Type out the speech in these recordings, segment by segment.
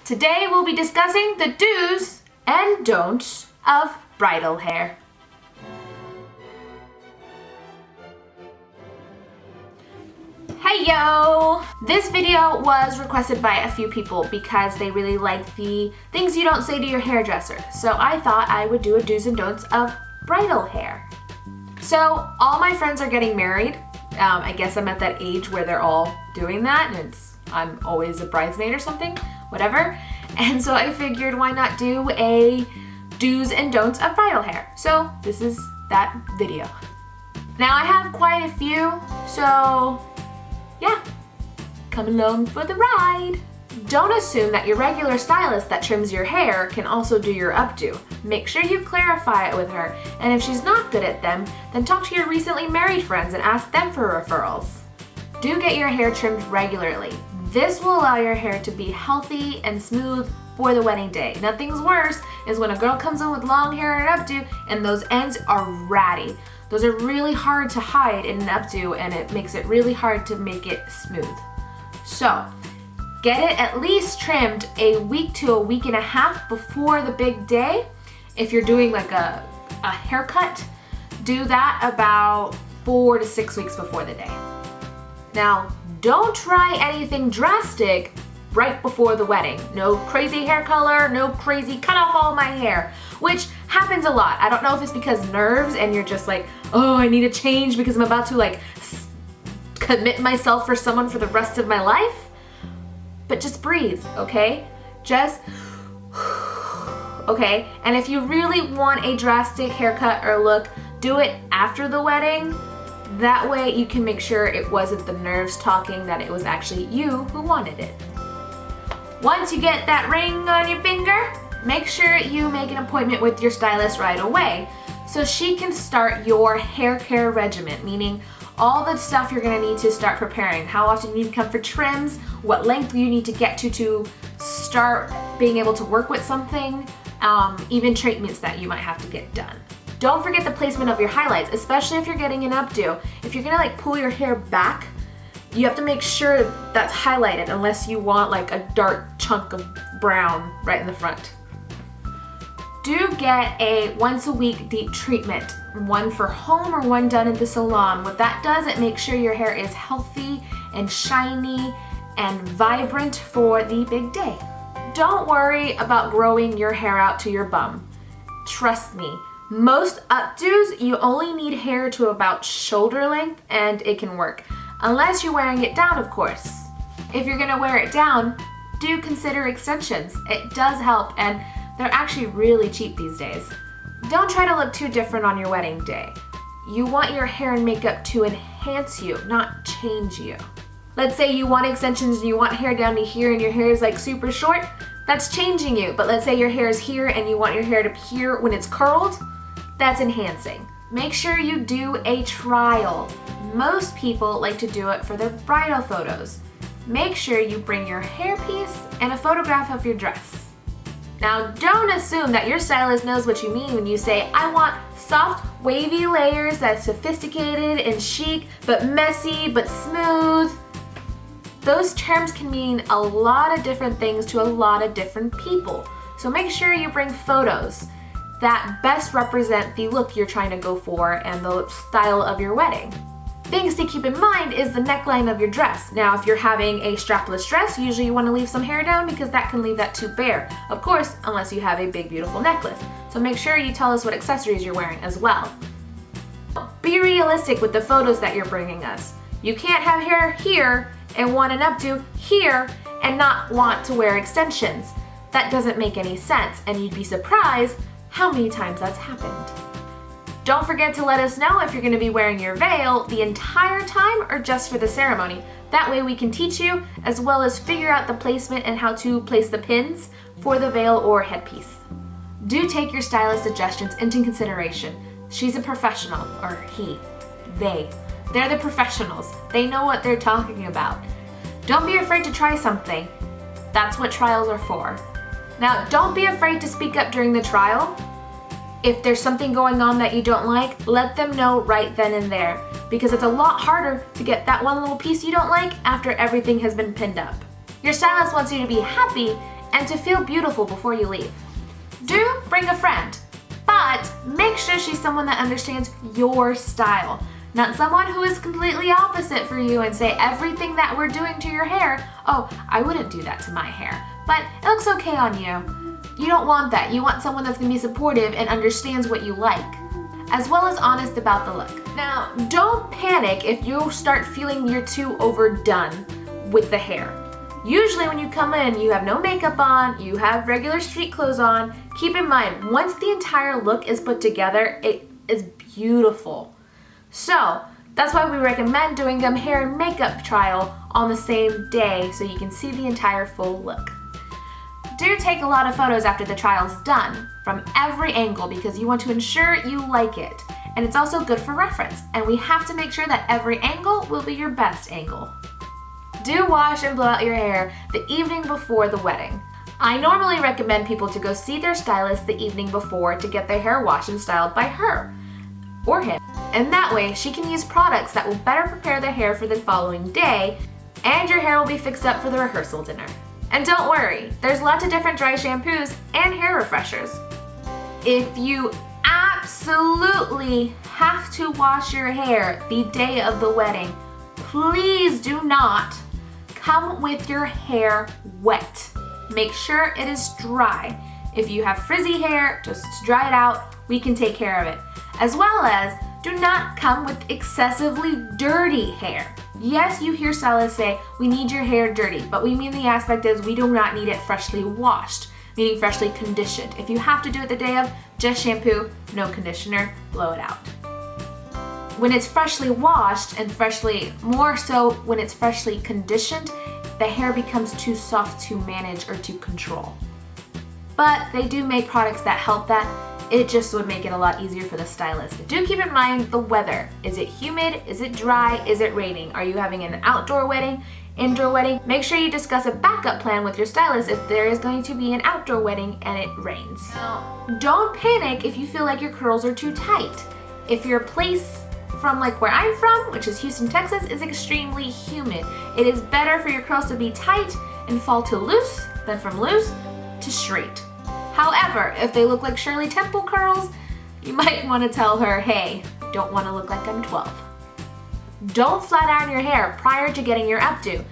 Today we'll be discussing the do's and don'ts of bridal hair. Hey yo! This video was requested by a few people because they really like the things you don't say to your hairdresser. So I thought I would do a do's and don'ts of bridal hair. So all my friends are getting married. I guess I'm at that age where they're all doing that, and I'm always a bridesmaid or something, whatever. And so I figured why not do a do's and don'ts of bridal hair. So this is that video. Now I have quite a few, so yeah, come along for the ride. Don't assume that your regular stylist that trims your hair can also do your updo. Make sure you clarify it with her, and if she's not good at them, then talk to your recently married friends and ask them for referrals. Do get your hair trimmed regularly. This will allow your hair to be healthy and smooth for the wedding day. Nothing's worse is when a girl comes in with long hair and updo and those ends are ratty. Those are really hard to hide in an updo, and it makes it really hard to make it smooth. So, get it at least trimmed a week to a week and a half before the big day. If you're doing like a haircut, do that about 4 to 6 weeks before the day. Now, don't try anything drastic right before the wedding. No crazy hair color, no crazy cut off all my hair, which happens a lot. I don't know if it's because nerves and you're just like, oh, I need a change because I'm about to like commit myself for someone for the rest of my life. But just breathe, okay? Just, okay? And if you really want a drastic haircut or look, do it after the wedding. That way you can make sure it wasn't the nerves talking, that it was actually you who wanted it. Once you get that ring on your finger, make sure you make an appointment with your stylist right away so she can start your hair care regimen, meaning all the stuff you're gonna need to start preparing, how often you need to come for trims, what length you need to get to start being able to work with something, even treatments that you might have to get done. Don't forget the placement of your highlights, especially if you're getting an updo. If you're gonna like pull your hair back, you have to make sure that's highlighted unless you want like a dark chunk of brown right in the front. Do get a once a week deep treatment, one for home or one done in the salon. What that does, it makes sure your hair is healthy and shiny and vibrant for the big day. Don't worry about growing your hair out to your bum. Trust me, most updos, you only need hair to about shoulder length and it can work. Unless you're wearing it down, of course. If you're gonna wear it down, do consider extensions. It does help, and they're actually really cheap these days. Don't try to look too different on your wedding day. You want your hair and makeup to enhance you, not change you. Let's say you want extensions and you want hair down to here and your hair is like super short, that's changing you. But let's say your hair is here and you want your hair to be here when it's curled, that's enhancing. Make sure you do a trial. Most people like to do it for their bridal photos. Make sure you bring your hairpiece and a photograph of your dress. Now, don't assume that your stylist knows what you mean when you say, I want soft, wavy layers that's sophisticated and chic, but messy, but smooth. Those terms can mean a lot of different things to a lot of different people. So make sure you bring photos that best represent the look you're trying to go for and the style of your wedding. Things to keep in mind is the neckline of your dress. Now, if you're having a strapless dress, usually you want to leave some hair down because that can leave that too bare. Of course, unless you have a big, beautiful necklace. So make sure you tell us what accessories you're wearing as well. Be realistic with the photos that you're bringing us. You can't have hair here and want an updo here and not want to wear extensions. That doesn't make any sense, and you'd be surprised how many times that's happened. Don't forget to let us know if you're going to be wearing your veil the entire time or just for the ceremony. That way we can teach you as well as figure out the placement and how to place the pins for the veil or headpiece. Do take your stylist suggestions into consideration. She's a professional, or he, they. They're the professionals. They know what they're talking about. Don't be afraid to try something. That's what trials are for. Now, don't be afraid to speak up during the trial. If there's something going on that you don't like, let them know right then and there, because it's a lot harder to get that one little piece you don't like after everything has been pinned up. Your stylist wants you to be happy and to feel beautiful before you leave. Do bring a friend, but make sure she's someone that understands your style. Not someone who is completely opposite for you and say everything that we're doing to your hair, oh, I wouldn't do that to my hair, but it looks okay on you. You don't want that. You want someone that's gonna be supportive and understands what you like, as well as honest about the look. Now, don't panic if you start feeling you're too overdone with the hair. Usually when you come in, you have no makeup on, you have regular street clothes on. Keep in mind, once the entire look is put together, it is beautiful. So that's why we recommend doing a hair and makeup trial on the same day so you can see the entire full look. Do take a lot of photos after the trial's done, from every angle, because you want to ensure you like it. And it's also good for reference, and we have to make sure that every angle will be your best angle. Do wash and blow out your hair the evening before the wedding. I normally recommend people to go see their stylist the evening before to get their hair washed and styled by her or him. And that way she can use products that will better prepare their hair for the following day, and your hair will be fixed up for the rehearsal dinner. And don't worry, there's lots of different dry shampoos and hair refreshers. If you absolutely have to wash your hair the day of the wedding, please do not come with your hair wet. Make sure it is dry. If you have frizzy hair, just dry it out. We can take care of it. As well as, do not come with excessively dirty hair. Yes, you hear stylists say, we need your hair dirty, but we mean the aspect is we do not need it freshly washed, meaning freshly conditioned. If you have to do it the day of, just shampoo, no conditioner, blow it out. When it's freshly washed and more so when it's freshly conditioned, the hair becomes too soft to manage or to control. But they do make products that help that. It just would make it a lot easier for the stylist. Do keep in mind the weather. Is it humid? Is it dry? Is it raining? Are you having an outdoor wedding? Indoor wedding? Make sure you discuss a backup plan with your stylist if there is going to be an outdoor wedding and it rains. Now, don't panic if you feel like your curls are too tight. If your place from like where I'm from, which is Houston, Texas, is extremely humid, it is better for your curls to be tight and fall to loose than from loose to straight. However, if they look like Shirley Temple curls, you might want to tell her, hey, don't want to look like I'm 12. Don't flat iron your hair prior to getting your updo.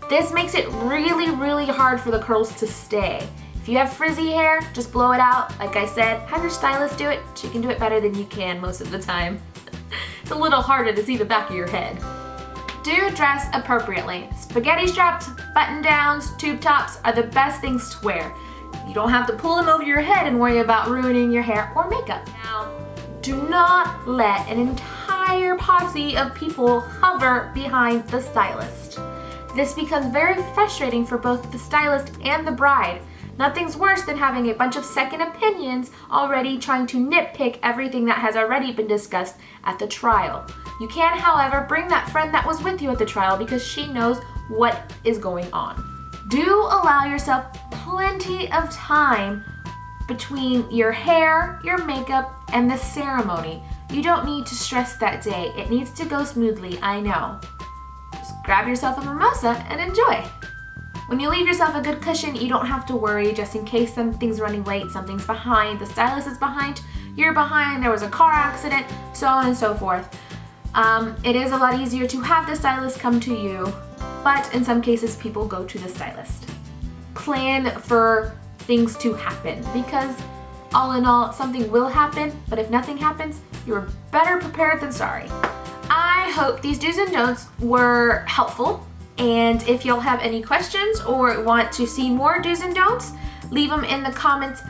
This makes it really, really hard for the curls to stay. If you have frizzy hair, just blow it out. Like I said, have your stylist do it. She can do it better than you can most of the time. It's a little harder to see the back of your head. Do dress appropriately. Spaghetti straps, button downs, tube tops are the best things to wear. You don't have to pull them over your head and worry about ruining your hair or makeup. Now, do not let an entire posse of people hover behind the stylist. This becomes very frustrating for both the stylist and the bride. Nothing's worse than having a bunch of second opinions already trying to nitpick everything that has already been discussed at the trial. You can, however, bring that friend that was with you at the trial because she knows what is going on. Do allow yourself plenty of time between your hair, your makeup, and the ceremony. You don't need to stress that day. It needs to go smoothly, I know. Just grab yourself a mimosa and enjoy. When you leave yourself a good cushion, you don't have to worry just in case something's running late, something's behind, the stylist is behind, you're behind, there was a car accident, so on and so forth. It is a lot easier to have the stylist come to you, but in some cases people go to the stylist. Plan for things to happen because all in all, something will happen, but if nothing happens, you're better prepared than sorry. I hope these do's and don'ts were helpful, and if y'all have any questions or want to see more do's and don'ts, leave them in the comments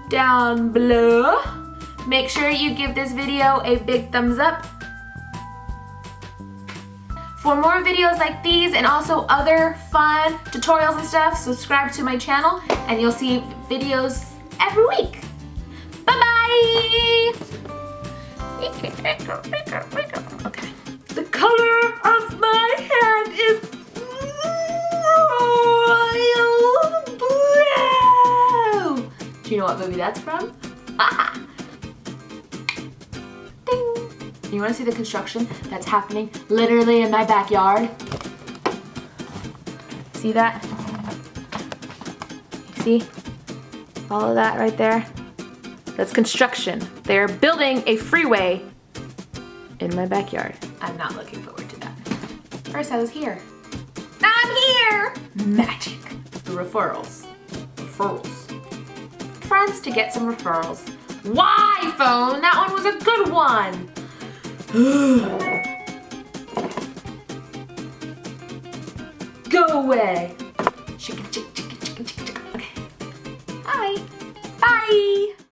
down below. Make sure you give this video a big thumbs up. For more videos like these and also other fun tutorials and stuff, subscribe to my channel and you'll see videos every week. Bye-bye! Okay. The color of my hand is royal blue! Do you know what movie that's from? Haha! You want to see the construction that's happening literally in my backyard? See that? You See? All of that right there? That's construction. They're building a freeway in my backyard. I'm not looking forward to that. First I was here. Now I'm here! Magic. The referrals. Friends to get some referrals. Why, phone? That one was a good one. Go away. Chicken, chicken.